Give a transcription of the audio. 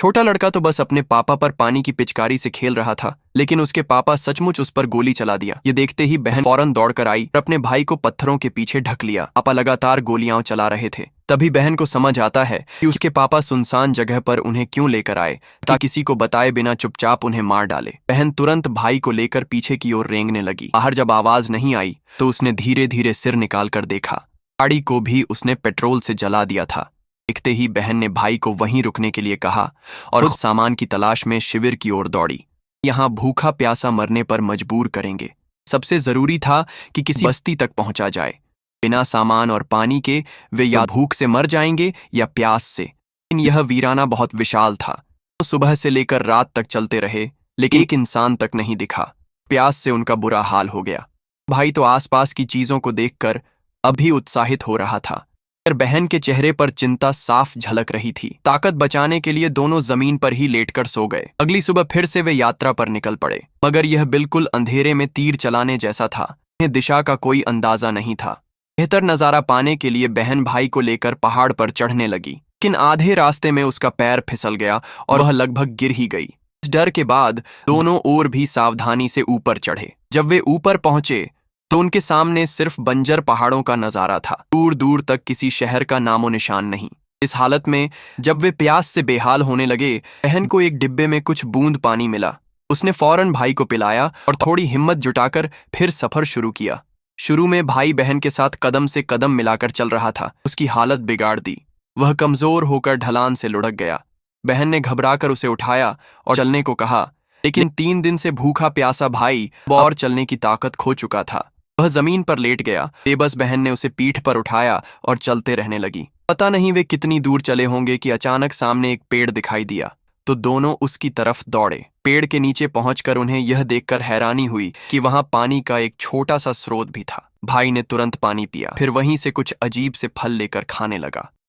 छोटा लड़का तो बस अपने पापा पर पानी की पिचकारी से खेल रहा था, लेकिन उसके पापा सचमुच उस पर गोली चला दिया। ये देखते ही बहन फौरन दौड़कर आई और अपने भाई को पत्थरों के पीछे ढक लिया। पापा लगातार गोलियां चला रहे थे। तभी बहन को समझ आता है कि उसके पापा सुनसान जगह पर उन्हें क्यों लेकर आए, ताकि किसी को बताए बिना चुपचाप उन्हें मार डाले। बहन तुरंत भाई को लेकर पीछे की ओर रेंगने लगी। बाहर जब आवाज नहीं आई तो उसने धीरे धीरे सिर निकाल कर देखा। गाड़ी को भी उसने पेट्रोल से जला दिया था। देखते ही बहन ने भाई को वहीं रुकने के लिए कहा और उस सामान की तलाश में शिविर की ओर दौड़ी। यहाँ भूखा प्यासा मरने पर मजबूर करेंगे। सबसे जरूरी था कि किसी बस्ती तक पहुंचा जाए। बिना सामान और पानी के वे या भूख से मर जाएंगे या प्यास से। लेकिन यह वीराना बहुत विशाल था। सुबह से लेकर रात तक चलते रहे, लेकिन एक इंसान तक नहीं दिखा। प्यास से उनका बुरा हाल हो गया। भाई तो आसपास की चीजों को देखकर अभी उत्साहित हो रहा था, पर बहन के चेहरे पर चिंता साफ झलक रही थी। ताकत बचाने के लिए दोनों जमीन पर ही लेटकर सो गए। अगली सुबह फिर से वे यात्रा पर निकल पड़े, मगर यह बिल्कुल अंधेरे में तीर चलाने जैसा था। उन्हें दिशा का कोई अंदाजा नहीं था। बेहतर नजारा पाने के लिए बहन भाई को लेकर पहाड़ पर चढ़ने लगी, लेकिन आधे रास्ते में उसका पैर फिसल गया और वह लगभग गिर ही गई। इस डर के बाद दोनों और भी सावधानी से ऊपर चढ़े। जब वे ऊपर पहुंचे तो उनके सामने सिर्फ बंजर पहाड़ों का नजारा था। दूर दूर तक किसी शहर का नामो निशान नहीं। इस हालत में जब वे प्यास से बेहाल होने लगे, बहन को एक डिब्बे में कुछ बूंद पानी मिला। उसने फौरन भाई को पिलाया और थोड़ी हिम्मत जुटाकर फिर सफर शुरू किया। शुरू में भाई बहन के साथ कदम से कदम मिलाकर चल रहा था। उसकी हालत बिगाड़ दी। वह कमजोर होकर ढलान से लुढ़क गया। बहन ने घबराकर उसे उठाया और चलने को कहा, लेकिन 3 दिन से भूखा प्यासा भाई और चलने की ताकत खो चुका था। वह जमीन पर लेट गया। बेबस बहन ने उसे पीठ पर उठाया और चलते रहने लगी। पता नहीं वे कितनी दूर चले होंगे कि अचानक सामने एक पेड़ दिखाई दिया, तो दोनों उसकी तरफ दौड़े। पेड़ के नीचे पहुंचकर उन्हें यह देखकर हैरानी हुई कि वहां पानी का एक छोटा सा स्रोत भी था। भाई ने तुरंत पानी पिया, फिर वहीं से कुछ अजीब से फल लेकर खाने लगा।